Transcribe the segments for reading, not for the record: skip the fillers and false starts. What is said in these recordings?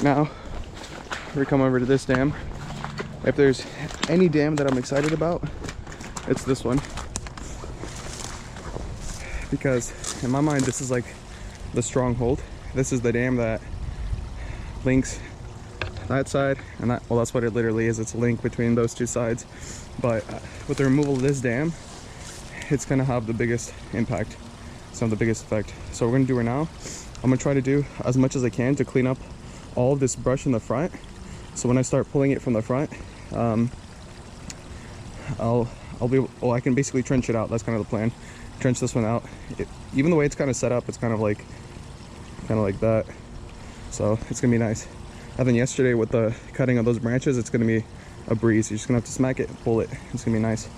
Now we come over to this dam. If there's any dam that I'm excited about, it's this one, because in my mind this is like the stronghold. This is the dam that links that side and that. Well, that's what it literally is. It's a link between those two sides. But with the removal of this dam, it's gonna have the biggest impact. It's not the biggest effect. So what we're gonna do right now, I'm gonna try to do as much as I can to clean up all of this brush in the front. So when I start pulling it from the front, I can basically trench it out. That's kind of the plan. Trench this one out. Even the way it's kind of set up, it's kind of like that. So it's gonna be nice. And then yesterday with the cutting of those branches, it's gonna be a breeze. You're just gonna have to smack it, pull it. It's gonna be nice.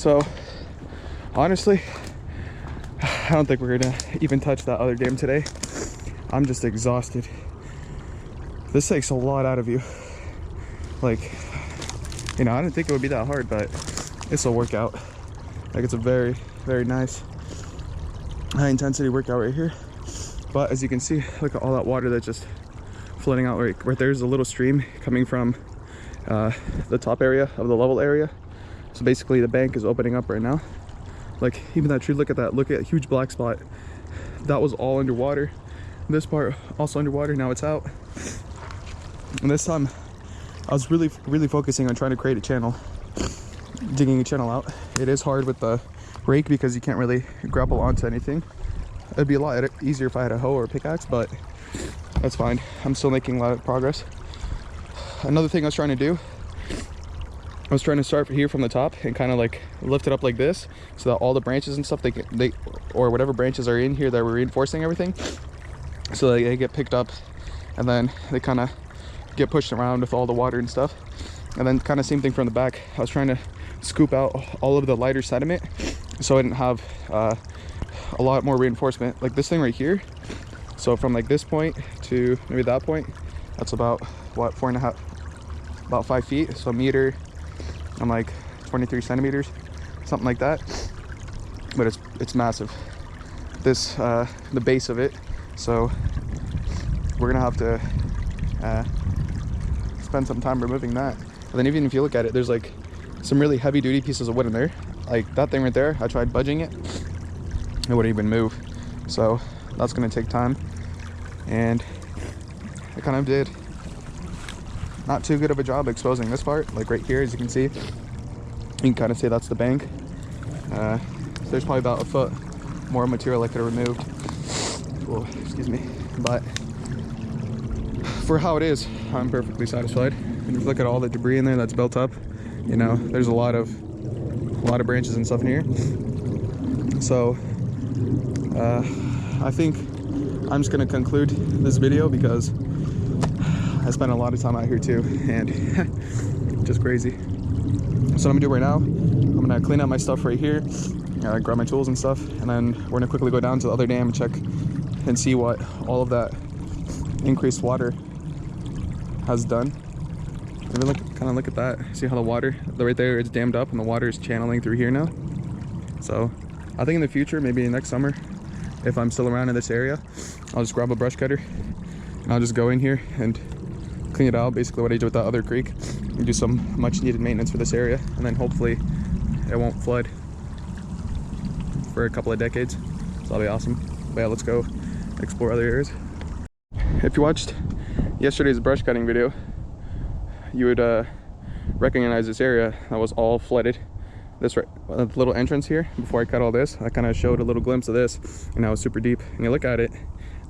So honestly, I don't think we're gonna even touch that other dam today. I'm just exhausted. This takes a lot out of you. Like, you know, I didn't think it would be that hard, but it's a workout. Like, it's a very, very nice high intensity workout right here. But as you can see, look at all that water that's just flooding out right there's a little stream coming from the top area of the level area. So basically the bank is opening up right now. Like, even that tree, look at that, look at that huge black spot. That was all underwater. This part also underwater, now it's out. And this time I was really focusing on trying to create a channel, digging a channel out. It is hard with the rake because you can't really grapple onto anything. It'd be a lot easier if I had a hoe or a pickaxe, but that's fine. I'm still making a lot of progress. Another thing I was trying to do, I was trying to start here from the top and kind of like lift it up like this, so that all the branches and stuff, they or whatever branches are in here that were reinforcing everything, so they get picked up, and then they kind of get pushed around with all the water and stuff. And then kind of same thing from the back. I was trying to scoop out all of the lighter sediment so I didn't have a lot more reinforcement. Like this thing right here, so from like this point to maybe that point, that's about what, 4.5, about 5 feet, so a meter. I'm like 23 centimeters, something like that. But it's massive, this the base of it. So we're gonna have to spend some time removing that. And then even if you look at it, there's like some really heavy duty pieces of wood in there. Like that thing right there, I tried budging it, it wouldn't even move. So that's gonna take time, and I kind of did not too good of a job exposing this part. Like right here, as you can see, you can kind of say that's the bank. So there's probably about a foot more material I could have removed. Whoa, excuse me. But for how it is, I'm perfectly satisfied. And if you look at all the debris in there that's built up, you know, there's a lot of branches and stuff in here. So I think I'm just gonna conclude this video because I spent a lot of time out here too, and just crazy. So what I'm gonna do right now, I'm gonna clean up my stuff right here, grab my tools and stuff, and then we're gonna quickly go down to the other dam and check and see what all of that increased water has done. Maybe kind of look at that. See how the water right there, it's dammed up and the water is channeling through here now. So I think in the future, maybe next summer, if I'm still around in this area, I'll just grab a brush cutter and I'll just go in here and clean it out, basically what I did with that other creek, and do some much needed maintenance for this area, and then hopefully it won't flood for a couple of decades. So that'll be awesome. But yeah, let's go explore other areas. If you watched yesterday's brush cutting video, you would recognize this area that was all flooded. This little entrance here, before I cut all this, I kind of showed a little glimpse of this, and now it's super deep. And you look at it,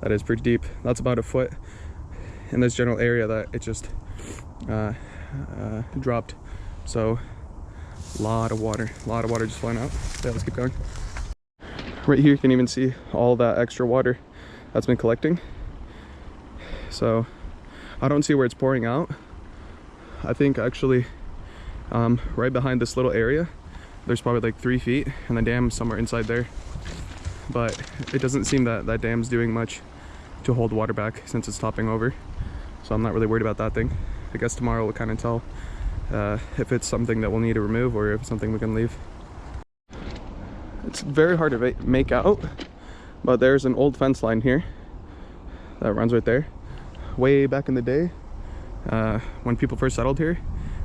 that is pretty deep. That's about a foot in this general area that it just dropped. So a lot of water just flowing out. Yeah, let's keep going. Right here you can even see all that extra water that's been collecting. So I don't see where it's pouring out. I think actually right behind this little area there's probably like 3 feet, and the dam's somewhere inside there. But it doesn't seem that that dam's doing much to hold water back since it's topping over. So I'm not really worried about that thing. I guess tomorrow we'll kind of tell if it's something that we'll need to remove or if it's something we can leave. It's very hard to make out, but there's an old fence line here that runs right there. Way back in the day, when people first settled here,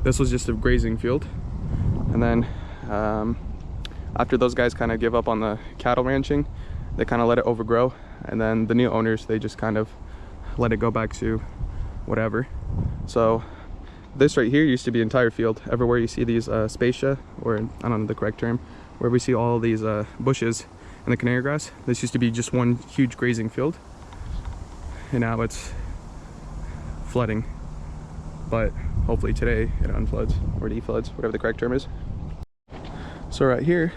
this was just a grazing field. And then after those guys kind of give up on the cattle ranching, they kind of let it overgrow. And then the new owners, they just kind of let it go back to whatever. So this right here used to be an entire field. Everywhere you see these spacia, or I don't know the correct term, where we see all these bushes and the canary grass, this used to be just one huge grazing field. And now it's flooding. But hopefully today it unfloods or defloods, whatever the correct term is. So right here,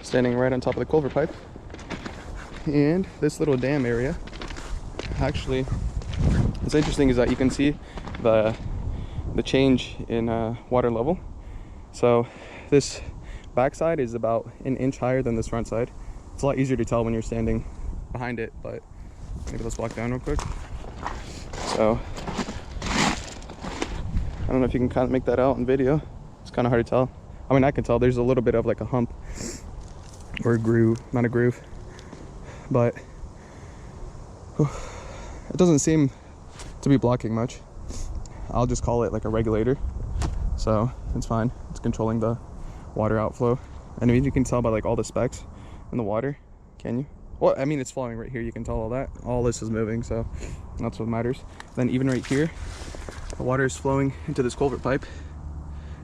standing right on top of the culvert pipe, and this little dam area, actually, what's interesting is that you can see the change in water level. So this backside is about an inch higher than this front side. It's a lot easier to tell when you're standing behind it, but maybe let's walk down real quick. So I don't know if you can kind of make that out in video. It's kind of hard to tell. I mean, I can tell there's a little bit of like a hump or a groove, not a groove, but it doesn't seem to be blocking much. I'll just call it like a regulator, so it's fine. It's controlling the water outflow. And I mean, you can tell by like all the specks in the water. Can you? Well, I mean, it's flowing right here. You can tell all that. All this is moving, so that's what matters. Then even right here, the water is flowing into this culvert pipe.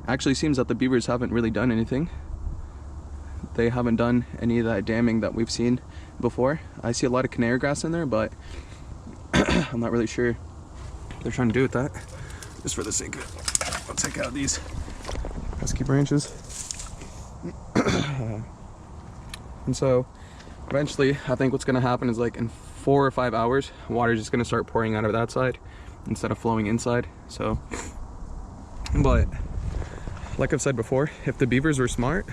Actually seems that the beavers haven't really done anything. They haven't done any of that damming that we've seen before. I see a lot of canary grass in there, but I'm not really sure what they're trying to do with that. Just for the sake of it, I'll take out these pesky branches. And so eventually, I think what's gonna happen is like in 4 or 5 hours, water is just gonna start pouring out of that side instead of flowing inside. So, but like I've said before, if the beavers were smart,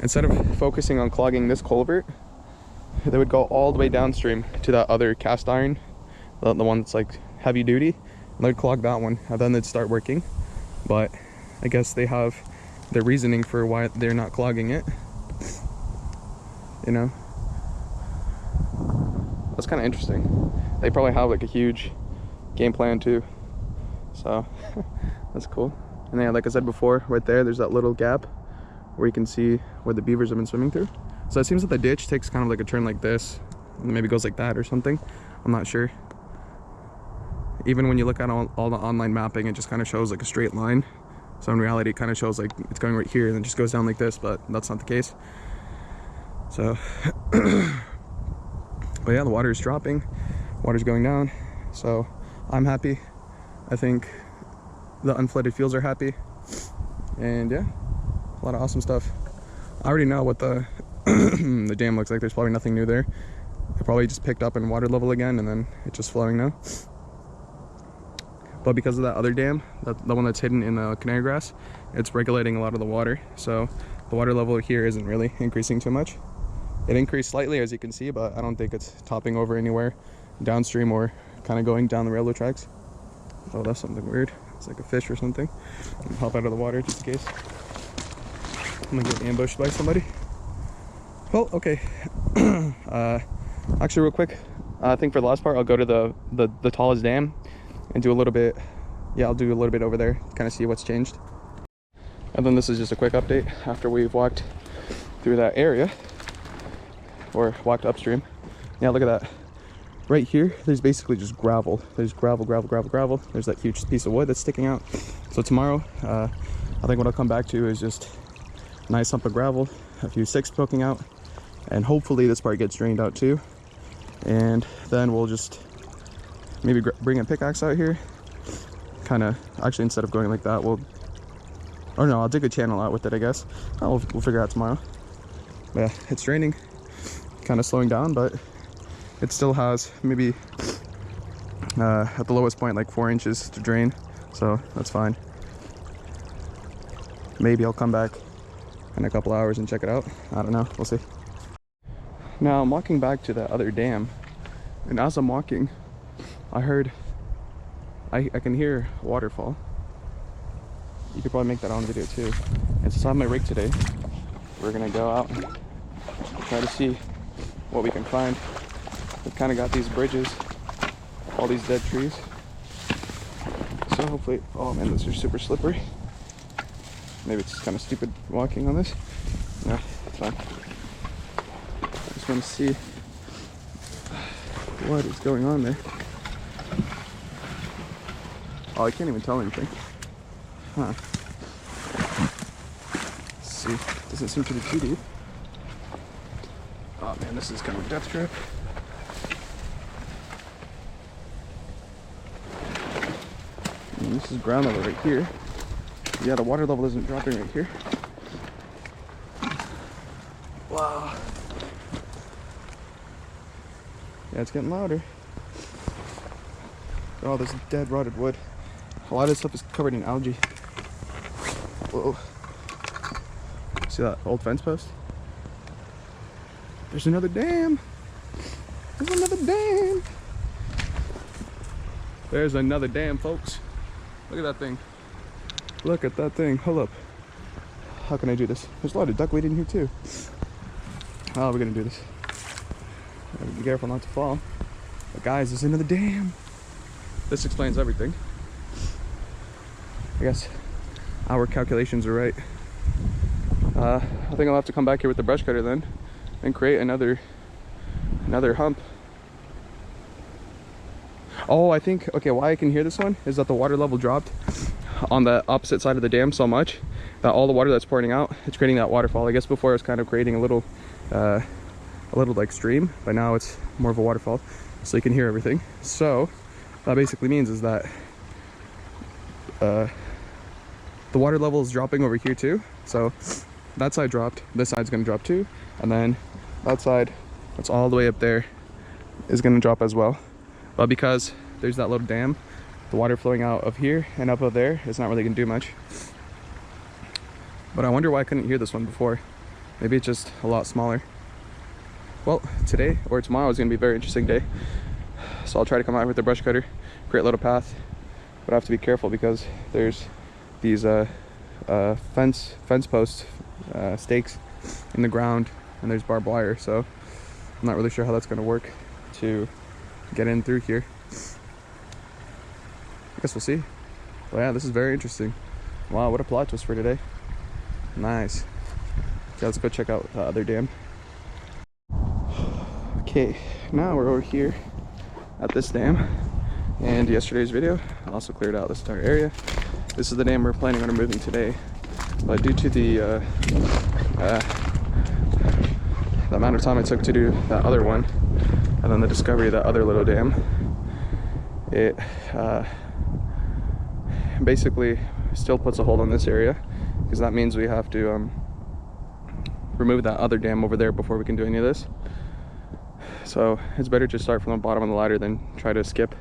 instead of focusing on clogging this culvert, they would go all the way downstream to that other cast iron, the one that's like heavy duty, and they'd clog that one, and then they'd start working. But I guess they have their reasoning for why they're not clogging it, you know. That's kind of interesting. They probably have like a huge game plan too, so that's cool. And yeah, like I said before, right there's that little gap where you can see where the beavers have been swimming through. So it seems that the ditch takes kind of like a turn like this, and maybe goes like that or something. I'm not sure. Even when you look at all the online mapping, it just kind of shows like a straight line. So in reality, it kind of shows like it's going right here and then just goes down like this, but that's not the case. So, but yeah, the water is dropping, water's going down. So I'm happy. I think the unflooded fields are happy. And yeah, a lot of awesome stuff. I already know what the the dam looks like. There's probably nothing new there. It probably just picked up in water level again, and then it's just flowing now. But because of that other dam, the one that's hidden in the canary grass, it's regulating a lot of the water. So the water level here isn't really increasing too much. It increased slightly, as you can see, but I don't think it's topping over anywhere downstream or kind of going down the railroad tracks. Oh, that's something weird. It's like a fish or something. I'll hop out of the water just in case. I'm gonna get ambushed by somebody. Well, okay. Actually, real quick, I think for the last part, I'll go to the tallest dam and do a little bit. Yeah, I'll do a little bit over there, kind of see what's changed. And then this is just a quick update after we've walked through that area, or walked upstream. Yeah, look at that. Right here, there's basically just gravel. There's gravel, gravel, gravel, gravel. There's that huge piece of wood that's sticking out. So tomorrow, I think what I'll come back to is just a nice hump of gravel, a few sticks poking out, and hopefully this part gets drained out too. And then we'll just maybe bring a pickaxe out here. Kind of, actually, instead of going like that, we'll, or no, I'll dig a channel out with it, I guess. We'll figure out tomorrow. But yeah, it's draining, kind of slowing down, but it still has maybe at the lowest point like 4 inches to drain, so that's fine. Maybe I'll come back in a couple hours and check it out. I don't know, we'll see. Now I'm walking back to that other dam, and as I'm walking, I heard, I can hear a waterfall. You could probably make that on video too. And since I have my rig today, we're gonna go out and try to see what we can find. We've kind of got these bridges, all these dead trees. So hopefully, oh man, this is super slippery. Maybe it's kind of stupid walking on this. No, it's fine. I just want to see what is going on there. Oh, I can't even tell anything. Huh. Let's see. Doesn't seem to be too deep. Oh man, this is kind of a death trap. And this is ground level right here. Yeah, the water level isn't dropping right here. Wow. Yeah, it's getting louder. Oh, there's dead rotted wood. A lot of this stuff is covered in algae. Whoa. See that old fence post? There's another dam. There's another dam. There's another dam, folks. Look at that thing. Look at that thing. Hold up. How can I do this? There's a lot of duckweed in here too. How are we gonna do this? Gotta be careful not to fall. But guys, there's another dam. This explains everything. I guess our calculations are right. I think I'll have to come back here with the brush cutter then and create another hump. Oh, I think, okay, why I can hear this one is that the water level dropped on the opposite side of the dam so much that all the water that's pouring out, it's creating that waterfall. I guess before it was kind of creating a little like stream, but now it's more of a waterfall, so you can hear everything. So that basically means is that the water level is dropping over here too. So that side dropped, this side's gonna drop too, and then that side that's all the way up there is gonna drop as well. But because there's that little dam, the water flowing out of here and up of there is not really gonna do much. But I wonder why I couldn't hear this one before. Maybe it's just a lot smaller. Well, today or tomorrow is gonna be a very interesting day. So I'll try to come out with the brush cutter, create a little path, but I have to be careful because there's these fence post stakes in the ground, and there's barbed wire, so I'm not really sure how that's gonna work to get in through here. I guess we'll see. But yeah, this is very interesting. Wow, what a plot twist for today. Nice. Okay, let's go check out the other dam. Okay, now we're over here at this dam, and yesterday's video also cleared out this entire area. This is the dam we're planning on removing today, but due to the amount of time it took to do that other one, and then the discovery of that other little dam, it basically still puts a hold on this area, because that means we have to remove that other dam over there before we can do any of this. So it's better to start from the bottom of the ladder than try to skip,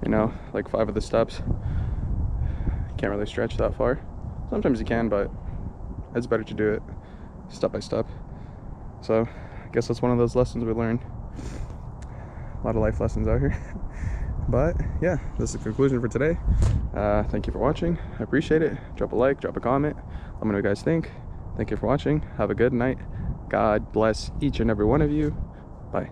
you know, like 5 of the steps. Can't really stretch that far. Sometimes you can, but it's better to do it step by step. So I guess that's one of those lessons we learned. A lot of life lessons out here. But yeah, this is the conclusion for today. Thank you for watching. I appreciate it. Drop a like, drop a comment. Let me know what you guys think. Thank you for watching. Have a good night. God bless each and every one of you. Bye.